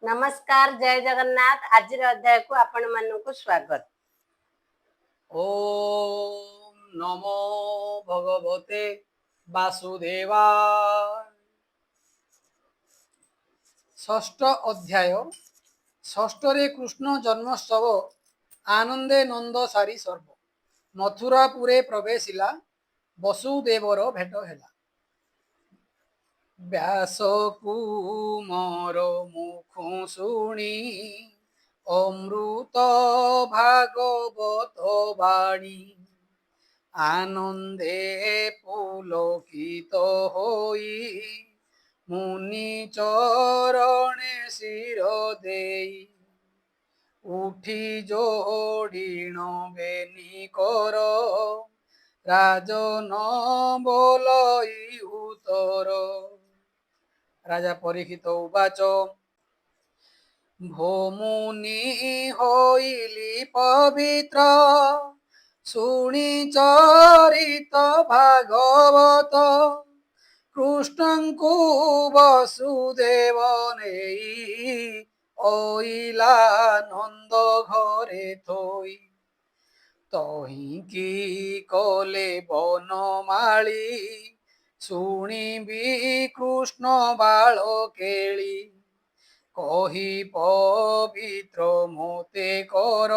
नमस्कार जय जगन्नाथ। आज अध्याय को आपण मानक स्वागत। ओम नमो भगवते वासुदेवाय। षष्ठ अध्याय। षष्ठरे कृष्ण जन्मोत्सव आनंदे नंद सारी सर्व मथुरापुरे प्रवेशिला वसुदेवर भेट हेला। व्यास कुमार मुखु शुणी अमृत भागवत बाणी आनंदे पुलकित होई मुनि चरणे शिर देई उठी जोड़ीण बेनी कर राजन बोलई उतर। राजा परीक्षित उवाच भोमुनि होइली पवित्र शुणी चरित भागवत कृष्णଙ୍କୁ वसुदेव नेई ओइला नंद घरे थोई तहिंकी कले बनमाली शुणिबी कृष्ण बाल केली कही पवित्र मोते कर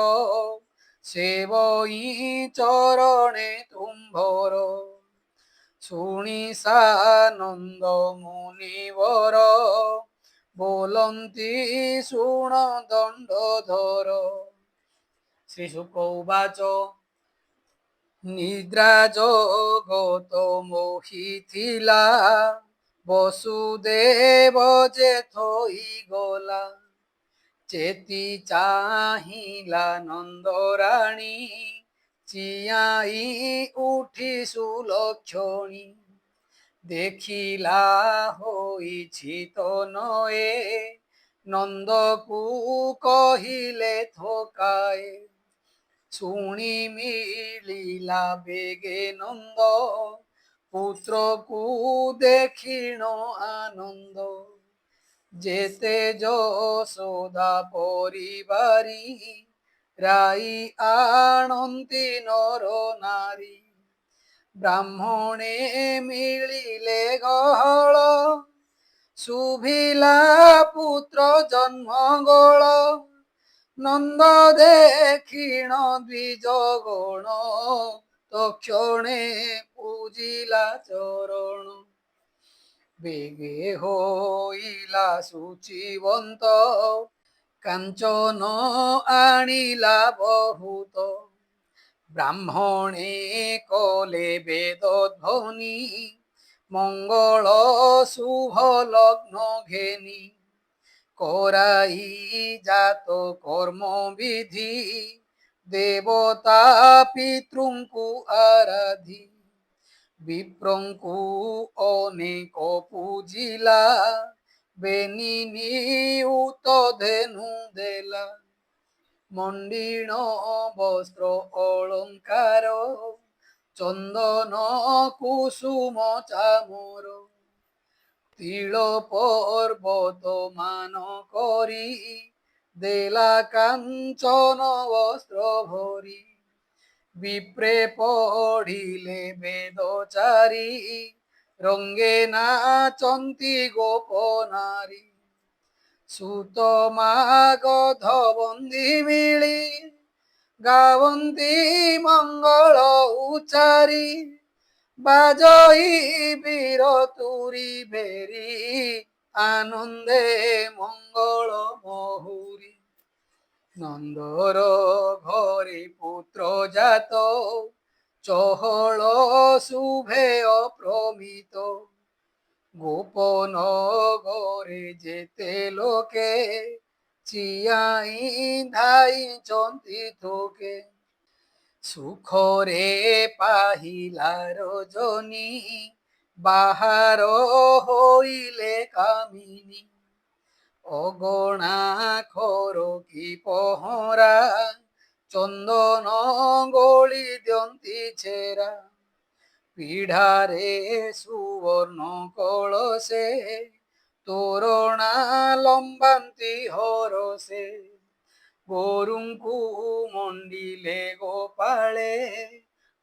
सेवई चरणे तुम्भर शुणी सानंद मुनिवर बोलंती शुण दंडधर। श्री शुक उवाच निद्रा जगत मोहिथिला वसुदेव जे थोई गला चेती चाहिला नंदराणी चियाई उठी सुलक्षणी देखिला होइछि तो नए नंदकू कहिले थोकाए शुणी मिलिला बेगे नंद पुत्र को देखिण आनंद जेते यशोदा परिवारी राई आणंती नर नारी ब्राह्मणे मिलिले गहळ शुभिला पुत्र जन्म गोळ नंद देखिण द्विज गण तक्षणे पूजिला चरण बेगे होइला शुचिवंत कांचन आनिला बहुत ब्राह्मणे कले वेद ध्वनि मंगल शुभ लग्न घेनी कराई जात कर्म विधि देवता पितृंकु आराधी विप्रंकु अनेक पूजिला बेनी नियुत धेनु देला मंडिण वस्त्र अलंकार चंदन कुसुम चामर तिल पर्वत मान करी देला कांचन वस्त्र भरी विप्रे पढ़िले वेदचारी रंगे नाचंती गोप नारी सुत मागधबंदी मिली गावंती मंगल उचारी बाजई वीर तुरी भेरी आनंदे मंगल महुरी नंदर घरे पुत्र जात चहल शुभे अप्रमित गोपन घरे जेते लोके चियाई धाई चंती थोके सुखरे पाहिला रजनी बाहार होइले कामिनी अगणा खर की पहरा चंदन गोली दियंती छेरा पीढ़ारे सुवर्ण कलसे तोरणा ଲମ୍ବାନ୍ତି ହରସେ ଗୋରୁଙ୍କୁ ମଣ୍ଡିଲେ ଗୋପାଳେ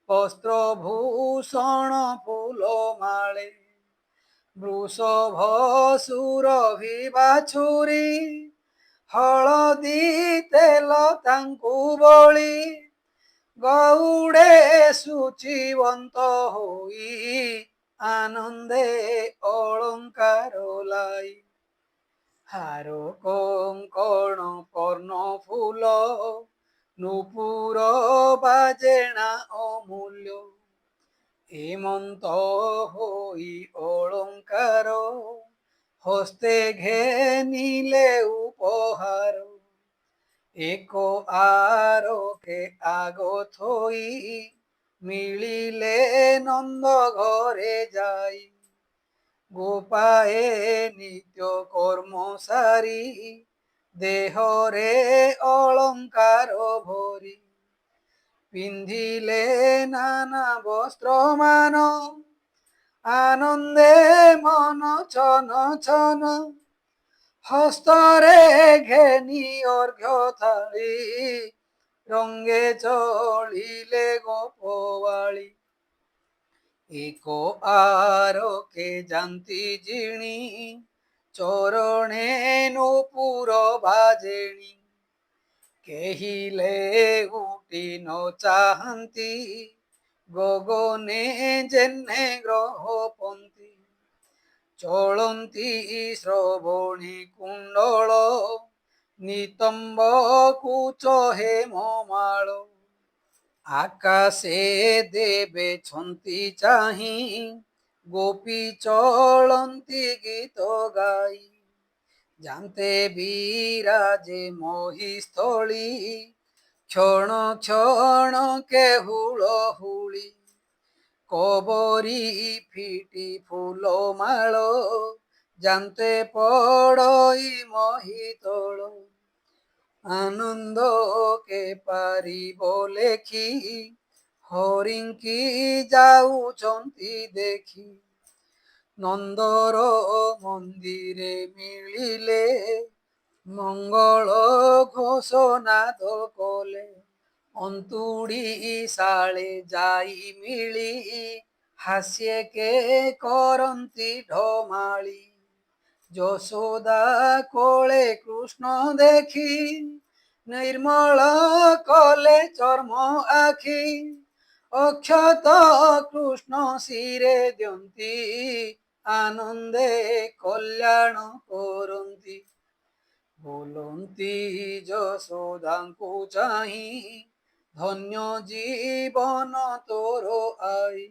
ବସ୍ତ୍ର ଭୂଷଣ ଫୁଲ ମାଳେ ବୃଷଭ ସୁରଭି ବାଛୁରୀ ହଳଦୀ ତେଲ ତାଙ୍କୁ ବଳି ଗଉଡ଼େ ସୂଚିବନ୍ତ ହୋଇ ଆନନ୍ଦେ ଅଳଙ୍କାର লাই ହାର କଙ୍କଣ କର୍ଣ୍ଣ ଫୁଲ ନୂପୁର ବାଜେଣା ଅମୂଲ୍ୟ ହେମନ୍ତ ହୋଇ অলঙ্কার হস্তে ঘেনিলে উপহার ଏକ ଆରକେ ଆଗ ଥୋଇ ମିଳିଲେ ନନ୍ଦ ଘରେ ଯାଇ ଗୋପାଏ ନିତ୍ୟ କର୍ମ ସାରି ଦେହରେ অলঙ্କାର ଭରି ପିନ୍ଧିଲେ ନାନା ବସ୍ତ୍ରମାନ ଆନନ୍ଦେ ମନ ଛନ ଛନ ହସ୍ତରେ ଘେନି ଅର୍ଘ୍ୟ ଥାଳି ରଙ୍ଗେ ଚଳିଲେ ଗୋପବାଳି ଏକ ଆରକେ ଯାନ୍ତି ଜିଣି ଚରଣେ ନୂପୁର ବାଜେଣି କେହିଲେ ଉଠି ନ ଚାହାନ୍ତି ଗଗନେ ଯେହ୍ନେ ଗ୍ରହପନ୍ତି ଚଳନ୍ତି ଶ୍ରବଣୀ କୁଣ୍ଡଳ ନିତମ୍ବ କୁଚ ହେମମାଳ ଆକାଶେ ଦେବେ ଛନ୍ତି ଚାହିଁ ଗୋପୀ ଚଳନ୍ତି ଗୀତ ଗାଇ ଯାନ୍ତେ ବିରାଜେ ମହିସ୍ଥଳୀ କ୍ଷଣ କ୍ଷଣ କେ ହୁଳହୁଳି କବରୀ ଫିଟି ଫୁଲ ମାଳ ଯାନ୍ତେ ପଡ଼ଇ ମହିତଳ ଆନନ୍ଦ କେ ପାରିବ ଲେଖି ହରିଙ୍କି ଯାଉଛନ୍ତି ଦେଖି ନନ୍ଦର ମନ୍ଦିରେ ମିଳିଲେ ମଙ୍ଗଳ ଘୋଷନାଦ କଲେ ଅନ୍ତୁଡ଼ି ଶାଳେ ଯାଇ ମିଳି ହାସ୍ୟ କେ କରନ୍ତି ଢମାଳି ଯଶୋଦା କୋଳେ କୃଷ୍ଣ ଦେଖି ନିର୍ମଳ କଲେ ଚର୍ମ ଆଖି ଅକ୍ଷତ କୃଷ୍ଣ ଶିରେ ଦିଅନ୍ତି ଆନନ୍ଦେ କଲ୍ୟାଣ କରନ୍ତି ବୋଲନ୍ତି ଯଶୋଦାଙ୍କୁ ଚାହିଁ ଧନ୍ୟ ଜୀବନ ତୋର ଆଇ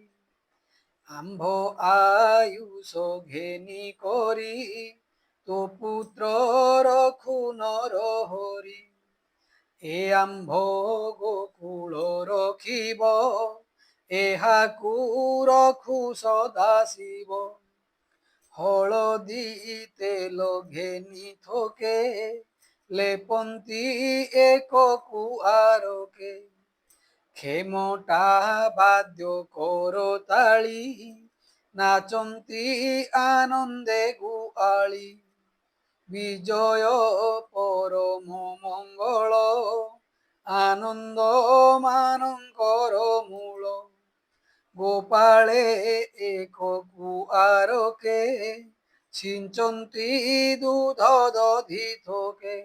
ଆମ୍ଭ ଆୟୁଷ ଘେନି କରି ତୋ ପୁତ୍ର ରଖୁ ନର ହରି ଏ ଆମ୍ଭ ଗୋକୁଳ ରଖିବ ଏହାକୁ ରଖୁ ସଦା ଶିବ ହଳଦୀ ତେଲ ଘେନି ଥୋକେ ଲେପନ୍ତି ଏକକୁ ଆରକେ ଖେମଟା ବାଦ୍ୟ କରତାଳି ନାଚନ୍ତି ଆନନ୍ଦେ ଗୁଆଳି ବିଜୟ ପରମ ମଙ୍ଗଳ ଆନନ୍ଦ ମାନଙ୍କର ମୂଳ ଗୋପାଳେ ଏକକୁ ଆରକେ ଛିଞ୍ଚନ୍ତି ଦୁଧ ଦଧି ଥୋକେ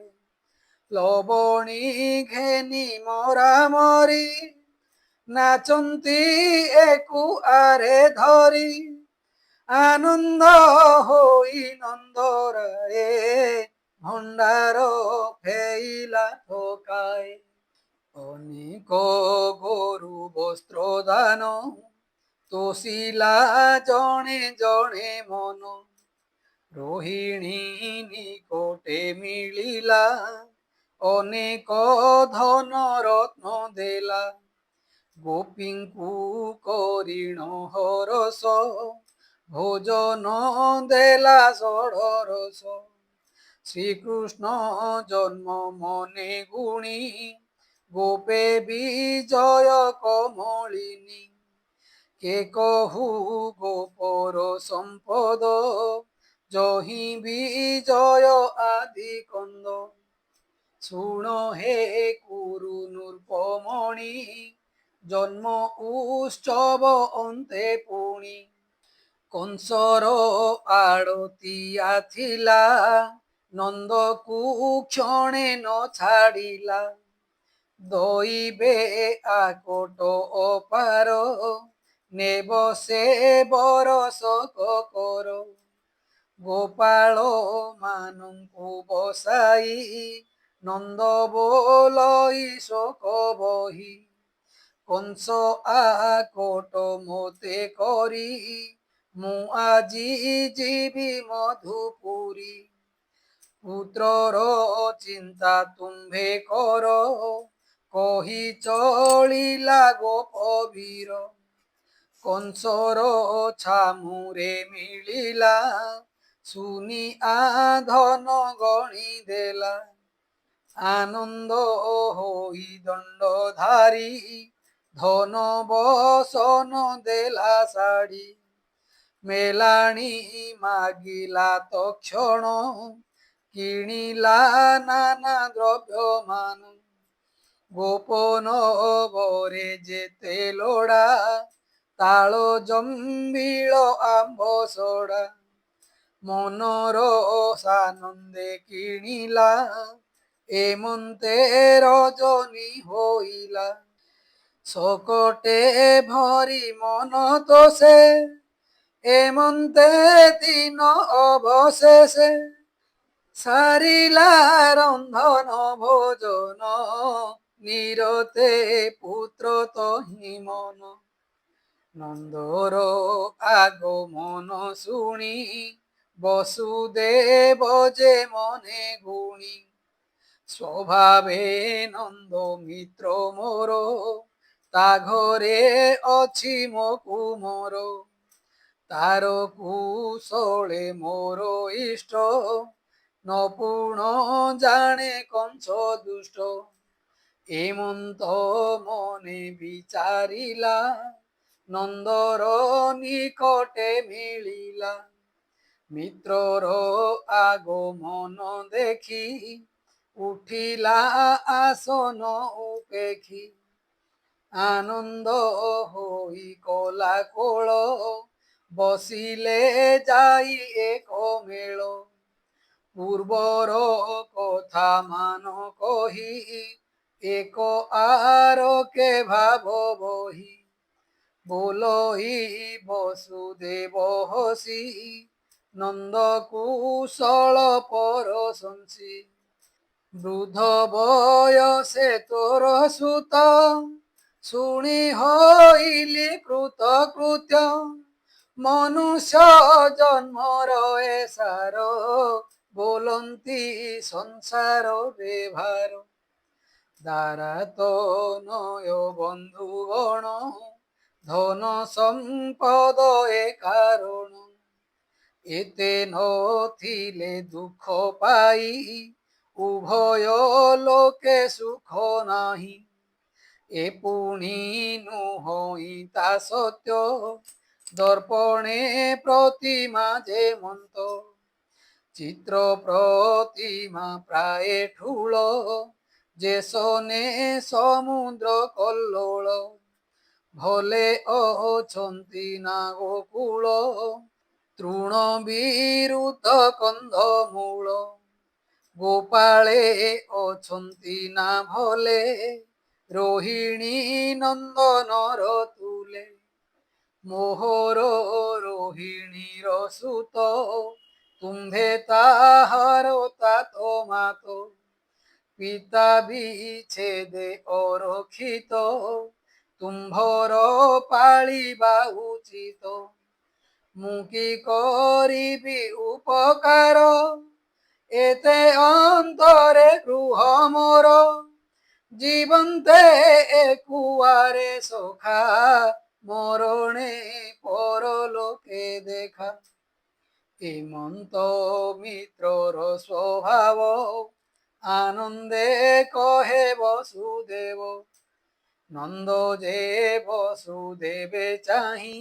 ଲବଣୀ ଘେନି ମରାମରି ନାଚନ୍ତି ଏକୁ ଆରେ ଧରି ଆନନ୍ଦ ହୋଇ ନନ୍ଦରାଏ ଭଣ୍ଡାର ଫେଇଲା ଠକାଏ ଅନେକ ଗୋରୁ ବସ୍ତ୍ର ଦାନ ତୋଷିଲା ଜଣେ ଜଣେ ମନ ରୋହିଣୀ ନିକଟେ ମିଳିଲା ଅନେକ ଧନ ରତ୍ନ ଦେଲା ଗୋପୀଙ୍କୁ କରିଣ ହରସ ଭୋଜନ ଦେଲା ଷଡ଼ରସ ଶ୍ରୀକୃଷ୍ଣ ଜନ୍ମ ମନେ ଗୁଣି ଗୋପେ ବିଜୟ କମଳିନୀ କେ କହୁ ଗୋପର ସମ୍ପଦ জহি বিজয় আদি কন্দ শুণ হে কুরু নূর্পমণি জন্ম উৎসব অন্তে পুণি কংসর আড়তিয়া থিলা নন্দকু ক্ষণে ন ছাড়িলা দইবে আকট অপার নেব সে বরস কর গোপাল মানুଙ୍କୁ বসাই নন্দ বলই শোক বহি কংস আকট মতে করি মু আজি ଯିବି মধুপুরী পুত্রর চিন্তা তুম্ভে কর কহি চলিলা গোপবীর কংসর ছামুরে মিলিলা শুনি আধন গণি দেলা আনন্দ হই দণ্ডধারী ধন বসন দেলা শাড়ি মেলাণী মাগিলা তক্ষণ কিଣିলা নানা দ্রব্যমান গোপন বরে যেতে লোড়া তাল জম্বিଳ আম্ব সোড়া মনর সানন্দে কিଣିলা এমন্তে রজনী হইলা শকটে ভরি মন তোষে এমন্তে দিন অবশেষে সারিলা রন্ধন ভোজন নিরতে পুত্র তহি মন নন্দর আগমন শুনি বসুদেব যে মনে গুণী স্বভাবে নন্দ মিত্র মোর তা ঘরে অছি মো কুমোর তার কুশলে মোর ইষ্ট নপুণ জানে কংস দুষ্ট এমন্ত মনে বিচারিলা নন্দর নিকটে মিলিলা মিত্রর আগমন দেখি উঠিলা আসন উপেক্ষি আনন্দ হই কলা কোল বসিলে যাই এক মেল পূর্বর কথা মান কহি এক আরকে ভাব বহি বলহি বসুদেব হসি নন্দ কুশল পরশংসি বৃদ্ধ বয়সে তোর সুত শুনি হইলি কৃতকৃত্য মনুষ্য জন্মর এসার বলন্তি সংসার ব্যবহার দ্বারা তো নয় বন্ধুগণ ধন সম্পদ এ কারণ এতে নথিলে দুঃখ পাই উভয় লোকে সুখ নাহি এ পুনি নুহই তা সত্য দর্পণে প্রতিমা যে মন্ত চিত্র প্রতিমা প্রায় ঠুল যে শোনে সমুদ্র কল্লোল ভলে অছন্তি না গোকুଳ তৃণ বিরুদ্ধ কন্ধমূଳ গোপাଳେ অছন্তি না ভলে রোহিণী নন্দনর তুলে মোহর রোহিণীর সুত তুম্ভে তাহার তাত মাত পিতা বিচ্ছেদে অরক্ষিত তুম্ভর পাଳିবা উচিত মু কি করিবি উপকার এতে অন্তরে গৃহ মোর জীবন্তে কুয়ারে সখা মরণে পরলোকে দেখা হেমন্ত মিত্রর স্বভাব আনন্দে কহে বসুদেব নন্দ যে বসুদেবে চাহি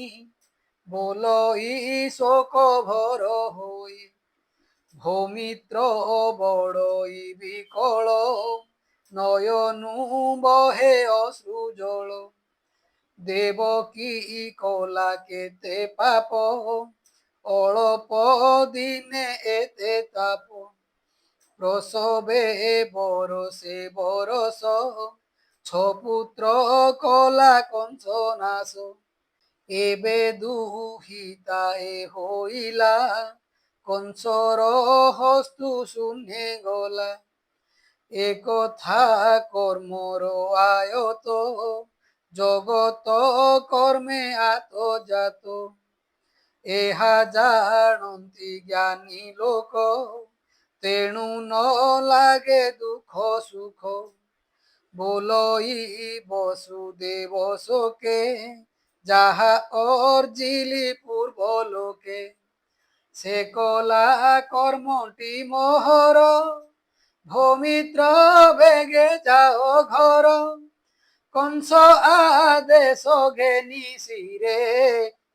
বলই শোক ভর হই ভৌমিত্র বড়ই বিকল, নয়নু বহে অশ্রু জল। দেবকী কলা কেতে পাপ, অল্প দিনে এতে তাপ। প্রসবে বরসে বরস, ছপুত্র কলা কংস নাশ। এবে দুহিতা এ হইলা, কংসর হস্তু শূন্যে গলা। এ কথা কর্মর আয়ত, জগত কর্মে আতজাত। এহা জানন্তি জ্ঞানী লোক, তেণু ন লাগে দুঃখ সুখ। বলই বসুদেব শোকে, যাহা অর্জিলি পূর্ব লোকে। সে কলা কর্মটি মোহর, ভৌমিত্র বেগে যাও ঘর। কংস আদেশ ঘেনি শিরে,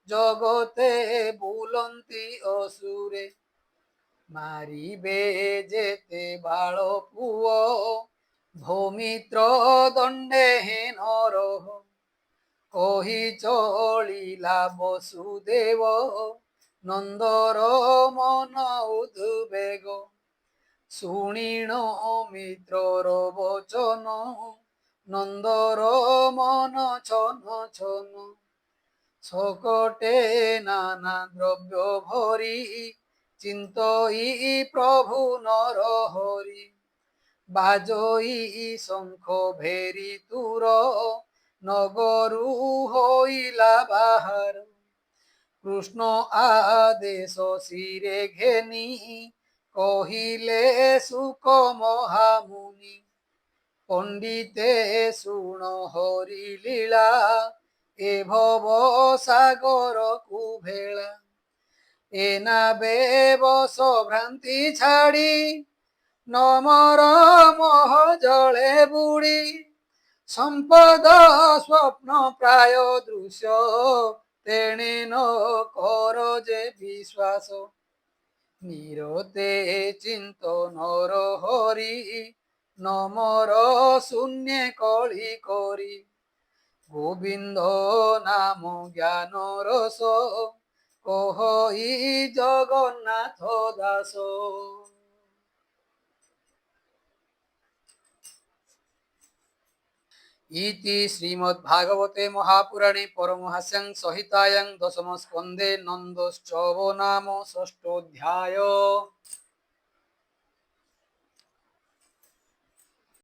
জগতে বুলন্তি অসুরে। মারিবে যেতে বাଳ পুଅ, ভৌমিত্র দণ্ডে হেন রহ। কহি চলিলা বসুদেব, নন্দর মন উদ্বেগ। শুনিণ মিত্রর বচন, নন্দর মন ছন ছন। শকটে নানা দ্রব্য ভরি, চিন্তই প্রভু নর হরি। বাজই শঙ্খ ভেরি তুর, নগরু হইলা বাহার। কৃষ্ণ আদেশ শিরে ঘেনি, কহিলে সুখ মহামুনি। পণ্ডিতে শুণ হরি লীলা, এ ভব সাগর কুভেলা। এনা বেবস ভ্রান্তি ছাড়ি, নমর মোহ জলে বুড়ি। সম্পদ স্বপ্ন প্রায় দৃশ্য, তেণে ন কর যে বিশ্বাস। নিরতে চিন্তনর হরি, নমর শূন্যে কলি করি। গোবিন্দ নাম জ্ঞান রস, কহই জগন্নাথ দাস। ইতি শ্রীমদ্ভাগবতে মহাপুরাণে পরমহাস্যাং সংহিতায়াং দশম স্কন্ধে নন্দোৎসব নাম ষষ্ঠোऽধ্যায়।